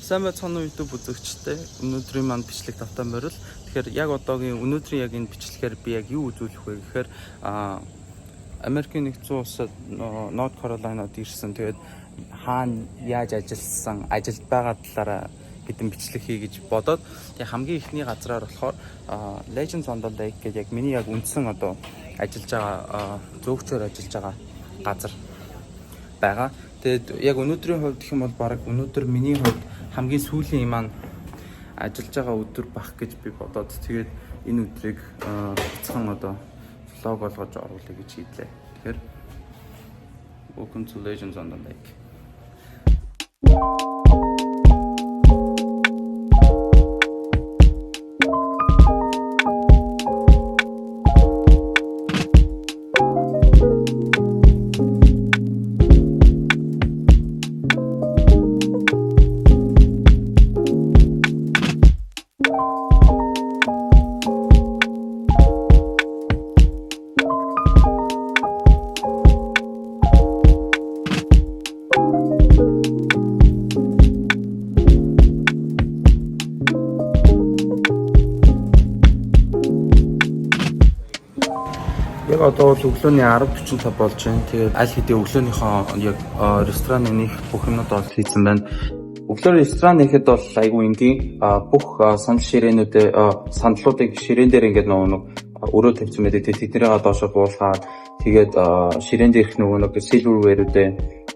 Сайн байцгаана уу YouTube үзэгчтэй. Өнөөдрийн манд бичлэг тавтан морил. Тэгэхээр яг одоогийн өнөөдрийн яг энэ бичлэгээр би яг юу үзүүлэх вэ гэхээр Америкийн нэгдсэн улсад North Carolina-д ирсэн. Тэгээд хаана яаж ажилласан, ажилд байгаа талаараа хэдэн бичлэг хий гэж бодоод тэг хамгийн ихний газраар болохоор Legends on the Lake гэдэг яг миний яг үндсэн одоо ажиллаж байгаа зөөгчөөр ажиллаж байгаа газар байгаа. Тэгээд яг өнөөдрийн хувьд гэх юм бол баг өнөөдөр миний хувьд хамгийн сүүлийн маань ажиллаж байгаа өдөр бах гэж би бодоод тэгээд энэ өдрийг цахан одоо влог болгож оруулъя гэж хэллээ. Тэгэхээр Welcome to Legends on the Lake. Яг одоо бол өглөөний 10:45 болж байна. Тэгээд аль хэдийн өглөөнийхөө яг ресторан нэх бүх юмнууд бол хийсэн байна. Өглөө ресторан нэхэд бол айгүй энгийн бүх санал ширээнүүдээ саналуудыг ширээн дээр ингээд нэг өрөө тавьсан байдаг. Тэднийгээ доошо буулгаад тэгээд ширээн дээрх нэг silverware-үүдээ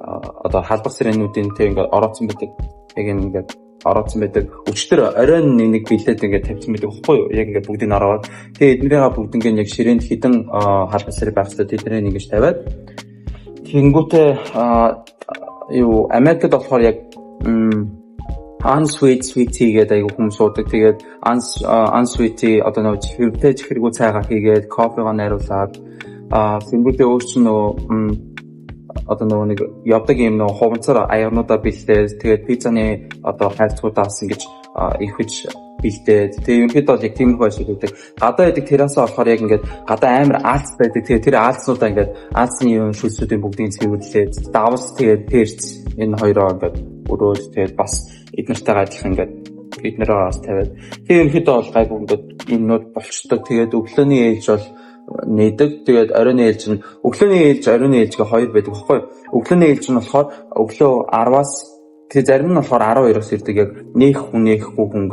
одоо халдвар сэрээнүүдийн тэг ингээд орооцсон байдаг. Яг ингээд орооцсон байдаг. Өчтөр оройн нэг бэлдээд ингээд тавьсан байдаг байхгүй юу? Яг ингээд бүгдийг ороод тэгээд эднэрээ бүгднийг яг ширээнд хідэн халдвар сэрэг байх хэрэгтэй. Тэднийг ингэж тавиад тэнгүүтээ юу Америкт болохоор яг unsweet sweetie гэдэг айгу хүмүүс суудаг. Тэгээд unsweetie одоо нэг чихэртэй чихэргүй цайгаа хийгээд кофегоо найруулаад тэнгүүтээ өөрчн одоо нэг явдаг юм хуванцаар аярнуудаа бэлдээд тэгээд пиццаны одоо хайрцагуудаас ингэж ихвэж бэлдээд тэгээд ерөнхийдөө бол яг тиймэрхүү ажил хийдэг. Гадаа байдаг террасаа болохоор яг ингээд гадаа амар аалц байдаг. Тэгээд тэр аалцнуудаа ингээд аалцны юм шүлсүүдийн бүгдийг цэвэрлээд давс тэгээд тэрц энэ хоёроо ингээд өрөөд тэгээд бас эднэртэйгээ адилхан ингээд эднэрээ бас тавиад тэгээд ерөнхийдөө бол гайгүй ингээд юмнууд болчтой. Тэгээд өглөөний ээлж бол нээдэг. Тэгээд оройн ээлж нь өглөөний ээлж оройн ээлжгээ хоёр байдаг байхгүй юу? Өглөөний ээлж нь болохоор өглөө 10-аас тэгээд зарим нь болохоор 12-оос ирдэг. Яг нээх хүн нэхгүй хүн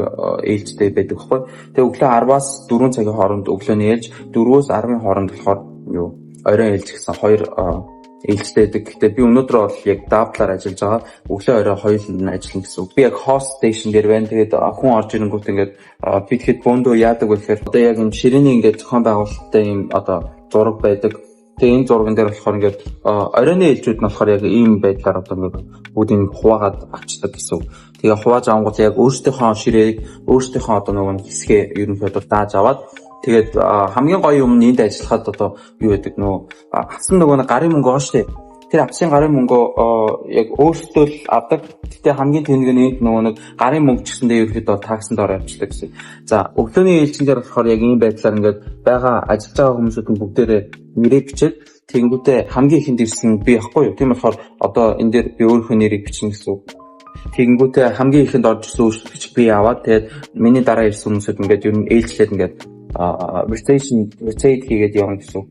ээлжтэй байдаг байхгүй юу? Тэгээд өглөө 10-аас 4 цагийн хооронд өглөөний ээлж, 4-өөс 10-ын хооронд болохоор юу оройн ээлж гэсэн хоёр ээлжтэй байдаг. Гэхдээ би өнөөдөр бол яг даавтлаар ажиллаж байгаа. Өглөө орой хоёуланд нь ажиллана гэсэн үг. Би яг host station дээр байна. Тэгээд хүн орж ирэнгүүт ингээд би тэгэхэд бөөндөө яадаг вэ гэхээр одоо яг юм ширээний ингээд зохион байгуулалттай юм одоо зураг байдаг. Тэгээд энэ зурган дээр болохоор ингээд оройны ээлжүүд нь болохоор яг ийм байдлаар одоо ингээд бүгдийг хуваагаад авчдаг гэсэн үг. Тэгээд хувааж авангууд яг өөрсдийнхөө ширээг өөрсдийнхөө одоо нэг хэсгээ ерөнхийдөө дааж аваад тэгээд хамгийн гоё юм нь энд ажиллахад одоо юу гэдэг авсан нэг гарын мөнгө байгаа шүү дээ. Тэр авсан гарын мөнгөө яг өөртөө л авдаг. Гэтэ хамгийн тэнэг нь энд нэг гарын мөнгө ч гэсэндээ ерөөхдөө таксанд ор явуулдаг гэсэн. За өглөөний ээлжинээр болохоор яг ийм байдлаар ингээд байгаа ажиллаж байгаа хүмүүсийн бүгдээрээ нэрээ бичээд тэнгүүтээ хамгийн ихэнд ирсэн би яахгүй юу. Тийм болохоор одоо энэ дээр би өөрийнхөө нэрийг бичнэ гэсэн үг. Тэнгүүтээ хамгийн ихэнд орж ирсэн үйлчлэгч би аваад тэгээд миний дараа ирсэн хүмүүсүүд ингээд ер нь ээлжлээд ингээд rotate хийгээд явна гэсэн.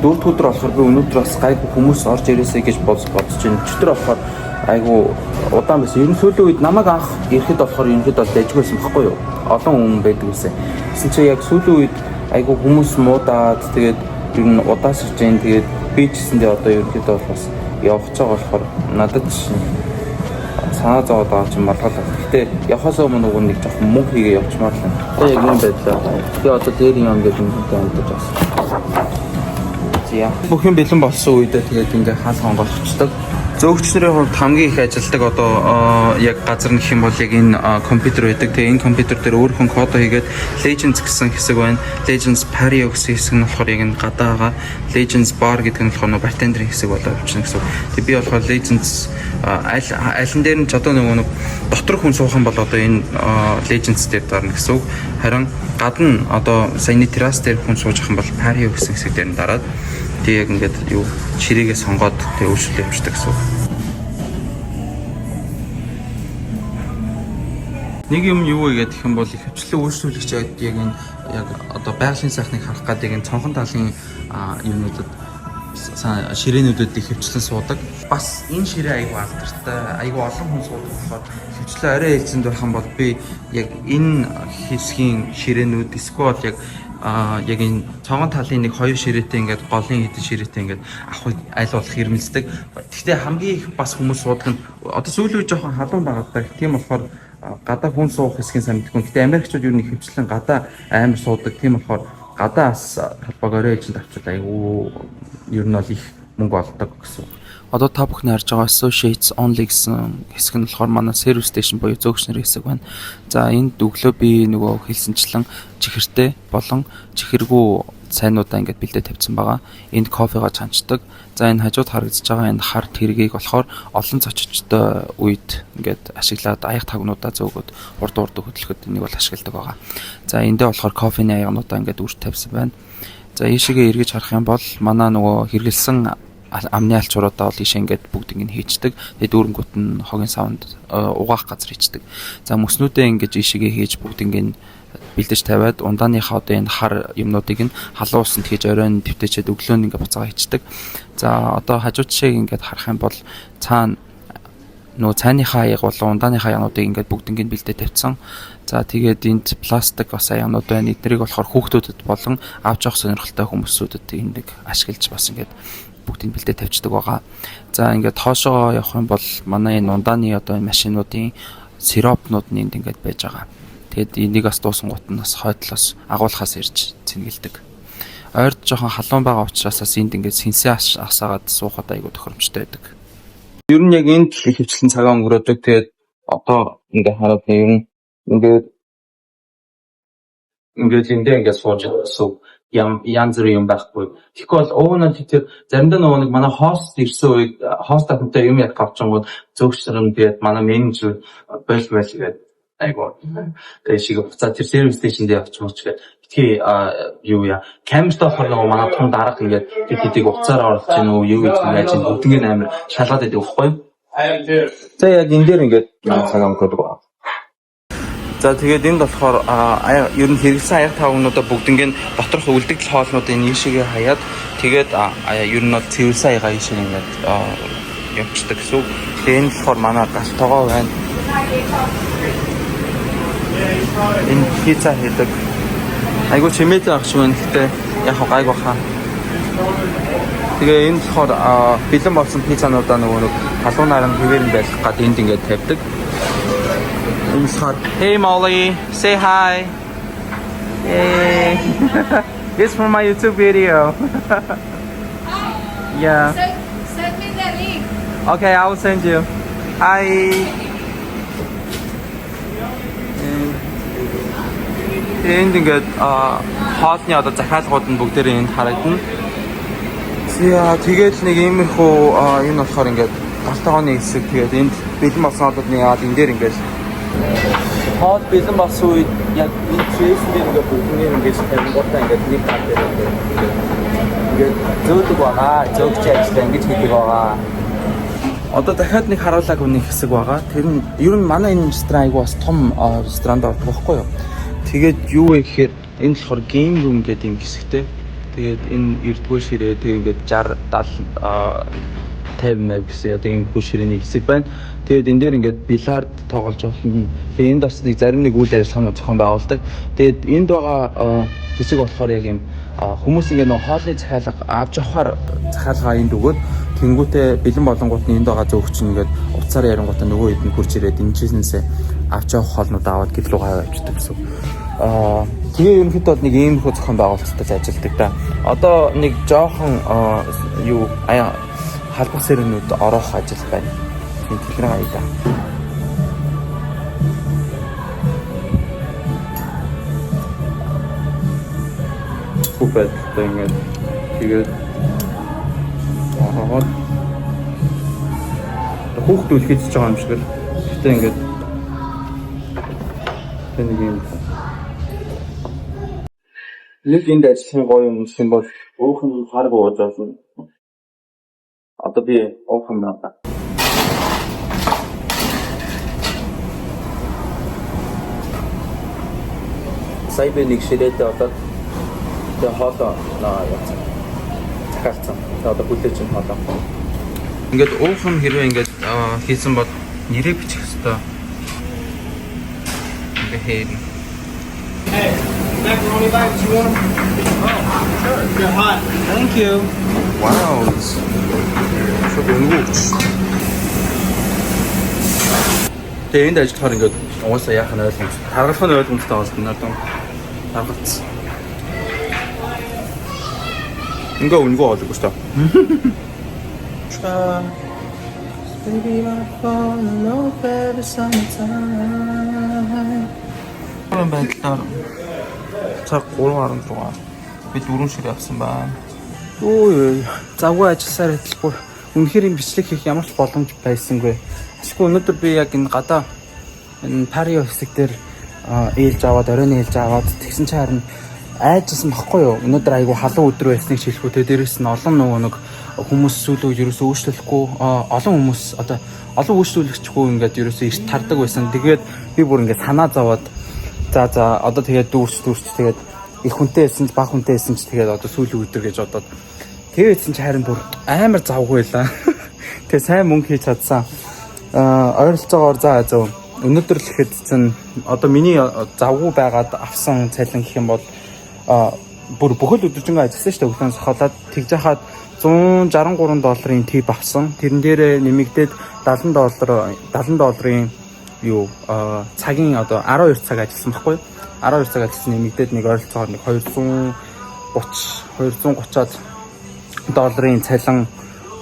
Дөрөвд өдөр болохоор би өнөөдөр бас гайгүй хүмүүс орж ирээсэй гэж бодож байна. Өчтөр болохоор айгүй удаан байсан. Ер нь сүүлийн үед намайг анх ирэхэд болохоор ерөнхийдөө дэжгүйсэн байхгүй юу? Олон хүн байдаг гэсэн. Гэсэн чи яг сүүлийн үед айгүй хүмүүс муудаад тэгээд ер нь удааш ирж байна. Тэгээд би ч гэсэндээ одоо ерөнхийдөө бас явж байгаа болохоор надад санаа зовоод байгаа юм болголоо. Гэтэ явахаас өмнө нэг жоохон мөнгө хийгээ явчмаар л байна. Яг юм байдлаа. Би одоо дээр юм гэдэг юм амтаж байна. Бүх юм бэлэн болсон үедээ тэгээд ингээ хаалга онгойлгочдөг. Зөөгчнэрийн хувьд хамгийн их ажилдаг одоо яг газар нөх юм бол яг энэ компьютер байдаг. Тэгээ энэ компьютер дээр өөрхөн код хийгээд Legends гэсэн хэсэг байна. Legends Patio гэсэн хэсэг нь болохоор яг энэ гадаа байгаа. Legends Bar гэдэг нь болохоор bartender-ийн хэсэг болоо явчихна гэсэн. Тэгээ би болохоор Legends алин дээр нь ч одоо нэг дотор хүн суухан бол одоо энэ Legends дээр дарна гэсэн үг. Харин гадна одоо саяны террас дээр хүн сууж байгаа юм бол Patio гэсэн хэсэг дээр нь дараад тэгээ яг ингээд юу чирээгээ сонгоод тэгээ өөрчлөлт явуулдаг гэсэн. Нэг юм юу вэ гэх юм бол ихэвчлэн үйлчлүүлэгч яг энэ яг одоо байгалийн сайхныг харах гэдэг энэ цонхон талын юмнуудад ширээнүүдэд ихэвчлэн суудаг. Бас энэ ширээ айгүй алдартай, айгүй олон хүн суудаг болохоор ихэвчлэн арай эзэнд байх юм бол би яг энэ хэсгийн ширээнүүд эсвэл яг энэ цонхон талын нэг хоёр ширээтэй ингээд голын хэдэн ширээтэй ингээд авах аль болох ирмэлцдэг. Гэхдээ хамгийн их бас хүмүүс суудаг нь одоо сүүлийн үе жоохон халуун байгаа даа. Тийм болохоор гадаа хүн суух хэсгийн самтгүй. Гэхдээ Америкчууд юу нэг хөвчлэн гадаа амар суудаг. Тийм болохоор гадаас талбайг орой эзэнд авчвал айгүй ер нь бол их мөнгө олдог гэсэн. Одоо та бүхэн харж байгаа Associates Only гэсэн хэсэг нь болохоор манай сервис station буюу зөөгчнөр хэсэг байна. За энд өглөө би нөгөө хэлсэнчлэн чихэртэй болон чихэргүй цайнуудаа ингээд бэлдээ тавьсан байгаа. Энд кофегаа чанчдаг. За энэ хажууд харагдаж байгаа энэ харт хэргийг болохоор олон зочидтой үед ингээд ашиглаад аяг тагнуудаа зөөгөөд урд хөдлөхөд энийг бол ашигладаг байгаа. За эндээ болохоор кофений аягнуудаа ингээд үрд тавьсан байна. За ийшээгээ эргэж харах юм бол манай нөгөө хэрэгэлсэн амны алчууруудаа бол ийшээ ингээд бүгд ингэ хийчдэг. Тэгээд дүүрэнгүүт нь хогийн савнд угаах газар хийчдэг. За мөснүүдээ ингэж ийшээгээ хийж бүгд ингэ бэлдэж тавиад ундааныхаа одоо энэ хар юмнуудыг нь халуун усанд хийж оройн твтээчээд өглөө нь ингэ буцаага хийчдэг. За одоо хажууд жишээг ингээд харах юм бол цаана нөө цайныхаа аяг болон ундааныхаа ягнуудыг ингээд бүгд ингэ бэлдээ тавьсан. За тэгээд энд пластик бас аягнууд байна. Эднэрийг болохоор хүүхдүүдэд болон авч явах сонирхолтой хүмүүсүүдэд энийг ашиглаж бас ингээд бүгдийг бэлдээ тавьчихдаг байгаа. За ингээд хоошоо явах юм бол манай энэ ундааны одоо машинуудын сиропнууд нь энд ингээд байж байгаа. Тэгэд энийг бас дуусангууд нь бас хойдлоос агуулхаас ирж цэнгэлдэг. Ойрд жоохон халуун байгаа учраас бас энд ингээд сэнсээ асаагаад суухад айгүй тохиромжтой байдаг. Ер нь яг энд хөвчлэн цагаа өнгөрөөдөг. Тэгээд одоо ингээд хараад ер нь ингээд эндээ ингээд сууж суу янз бүрийн юм байхгүй. Тэгэхгүй бол уунаа тэр заримдаа нөгөө нэг манай хост ирсэн үед хост татантай юм ядах авчингууд зөөгчрөн тэгээд манай менежер боль гэдэг айгуу. Тэгээд шиг буцаа тэр сервис стейшнд явчихмууч гэдэг. Битгий юу яа камертай болохоор нөгөө манай том дарга ингээд тэдийг уцаараа оруулж гин үү юу гэж яаж ин бүгднийг амар шалгаад байдаг байхгүй. За яг энэ дээр ингээд цагаан код байгаа. За тэгээд энд болохоор ер нь хэрэгсэн аяг тавгнуудаа бүгднийг доторх үлдэгдэл хоолнуудыг ийшээгээ хаяад тэгээд ер нь цэвэрсэн аягаа ийшээ ингээд явчихдаг гэсэн. Тэгээд энэ болохоор манай гал тоогоо байна. Энэ пицца хийдэг. Айгуу чимээтэй ах шиг байна. Гэхдээ яг гайг баха. Тэгээ энэ болохоор бэлэн болсон пиццануудаа нөгөө нэг халуун наран хэвээр нь байх гад энд ингээд тавьдаг. Hey Molly, say hi. Yay. It's from my YouTube video. Yeah. Send me the link. Okay, I will send you. Hi. Энд ингээд хоолны одоо захиалгууд нь бүгдээрээ энд харагдана. Тэгээд нэг иймэрхүү энэ болохоор ингээд галтгооны хэсэг тэгээд энд бэлэн болсон хоолны яад энэ дээр ингээд хоол бэлэн болсон үед яг энэ чэйсээр ингээд бүгднийг ингээд тавингуудаа ингээд нэг тал дээр ингээд зөөдөг байгаа. Зөөгч ажиллаа ингэж хийдэг байгаа. Одоо дахиад нэг харуулаг үний хэсэг байгаа. Тэр нь ер нь манай энэ ресторан айгу бас том ресторан даа байхгүй юу? Тэгээд юу вэ гэхээр энэ болохоор гейм рум гэдэг юм хэсэгтэй. Тэгээд энэ 9-р ширээ тэг ингээд 60 70 50 гэсэн одоо энэ бүх ширээний хэсэг байна. Тэгээд энэ дээр ингээд бильярд тоглож болно. Тэгээд энд бас нэг зарим нэг үйл ажиллагааны зохион байгуулдаг. Тэгээд энд байгаа хэсэг болохоор яг юм хүмүүс ингээд нэг хоолны захиалга авч явахаар захиалгаа энд өгөөд тэнгүүтээ бэлэн болонгууд нь энд байгаа зөөгч нь ингээд уцаар ярингуудаа нөгөө хэд нь хурж ирээд энэ чиснээсээ авч явах хоолнууд аваад гэр рүү авчдаг гэсэн. Тэгээ ерөнхийдөө нэг ийм их зохион байгуулалттай ажилладаг да. Одоо нэг жоохон юу халбах сэрнүүд орох ажил байна. Тийм хэлрэг аяда. Хүүхэд тэгээд хүүхдүүд хийж байгаа юм шиг л. Гэтэ ингээд нэг юм нэг энд ажилласан гоё юм шиг бол өөх нь хараг уужаасан. Одоо би уух юм надаа. сая би нэг ширээдээ одоо тэгээ хоолоо захиалцсан. Тэгээ одоо бүлээж ин хоолоо. Ингээд уухан хэрвээ ингээд хийсэн бол нэрээ бичих хэвээр. Ингээд хийн. Hey, macaroni bites, you want them? Oh, sure. They're hot. Thank you. Wow. So өнгөч. Тэгээ энд ажиллахаар ингээд угаасаа яах нь ойлгомжтой. Харгалах нь ойлгомжтой байна надад. Харгалц. Ингээ өнгөө олгоо шүү дээ. Baby, my phone, no better summertime. Орон байдлаар цаг 3:16. Би 4 ширээ авсан байна. Өө завгүй ажилласаар хэлбэр үнэхээр юм бичлэг хийх ямар ч боломж байсангүй. Ашгүй өнөөдөр би яг энэ гадаа энэ парио хэсэг дээр ээлж аваад оройн ээлж аваад тэгсэн чинь харин айжсан баггүй юу. Өнөөдөр айгүй халуун өдөр байсныг хэлэхгүй те дээрэс нь олон нөгөө нэг хүмүүс сүүлөө ерөөсөө өөрчлөхгүй олон хүмүүс одоо олон өөрчлөлөгчгүй ингээд ерөөсөө эрт тардаг байсан. Тэгээд би бүр ингээд санаа зовоод за одоо тэгээд дүүрч тэгээд их хүнтэй байсан ч бага хүнтэй байсан ч тэгээд одоо сүүлийн өдөр гэж бодоод тэгээдсэн чи харин бүр амар завгүй байлаа. Тэгээ сайн мөнгө хийж чадсан. Ойролцоогоор за өнөөдөр л ихэд чинь одоо миний завгүй байгаад авсан цалин гэх юм бол бүр бүхэл өдөржингөө ажилласан шүү дээ. Өглөөс хаваад тэгж хахад $163 тип авсан. Тэрэн дээрээ нэмэгдээд $70 юу цагийн одоо 12 цаг ажилласан байхгүй юу? 12 цаг ажилласан нэмэгдээд нэг ойролцоогоор нэг $230-аад цалин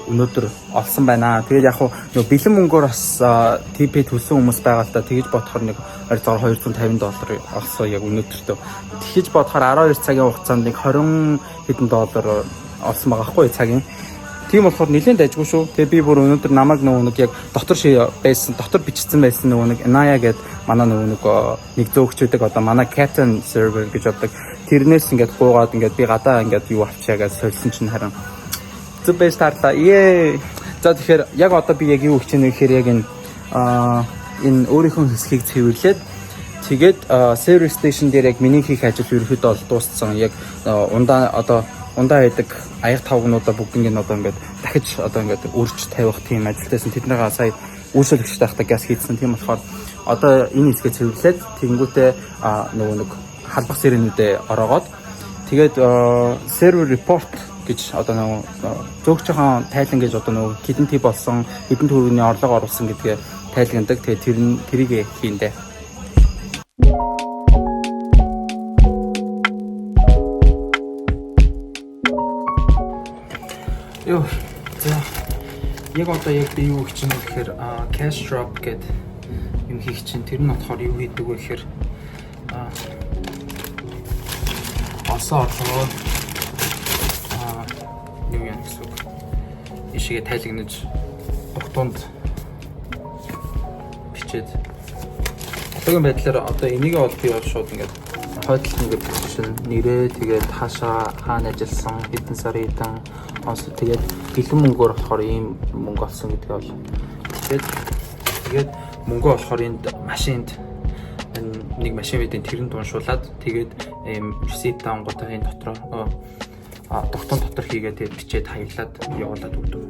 өнөөдөр олсон байна. Тэгээд яг нөө бэлэн мөнгөөр бас ТП төлсөн хүмүүс байгаа л да. Тэгж бодохоор нэг ойролцоогоор $250 олсон яг өнөөдөртөө. Тэгж бодохоор 12 цагийн хугацаанд нэг 20 хэдэн доллар олсон байгаа хгүй цагийн. Тийм болохоор нэлээд дайггүй шүү. Тэгээ би бүр өнөөдөр намайг нөгөө нэг яг дотор бичсэн байсан нөгөө нэг Naya гэдэг манай нөгөө нэг зөөгчдөг одоо манай Captain server гэж боддог. Тэрнээс ингээд гуугаад ингээд би гадаа ингээд юу авчиа гэж сольсон чинь харин зүг бэж тарлаа. За тэгэхээр яг одоо би яг юу хийж байгаа гэхээр яг энэ өөрийнхөө хэсгийг цэвэрлээд тэгээд server station дээр яг миний хийх ажил ерөөхдөө бол дууссан. Яг ундаа байдаг аяг тавгнуудаа бүгднийг нь одоо ингээд дахиж одоо ингээд өрж тавих тийм ажилтайсан тэднийг сая үйлчлэгчтэй байхдаа газ хийсэн. Тийм болохоор одоо энэ хэсгээ цэвэрлээд тэнгүүтээ нөгөө нэг халбах сэрээнүүдэд ороогоод тэгээд server report гэж одоо нөгөө зөөгчийн тайлан гэж одоо нөгөө хідэн тип болсон хідэн төрөний орлого оруулсан гэдгээ тайлгандаг. Тэгээд тэрийг хийндэ. Йоо. За. Яг одоо яг би юу хийж байгаа гэхээр cash drop гэдэг юм хийх чинь тэр нь болохоор юу хийдэг вэ гэхээр асаа юу юм гэсэн үг. Ишигээ тайлагнаж огтонд бичээд одоогийн байдлаар одоо энийг бол би бол шууд ингээд хойдолд ингээд бичсэн нэрээ тэгээд хаашаа хаана ажилласан хэдэн сарын хэдэн тэгээд бэлэн мөнгөөр болохоор ийм мөнгө олсон гэдгээ бол тэгээд мөнгө болохоор энд машинд нэг машин бидэн тэрэн дуушуулаад тэгээд receipt даангуудаа энэ дотроо тогтоон дотор хийгээд тэгээд бичээд хаялаад явуулаад өгдөг.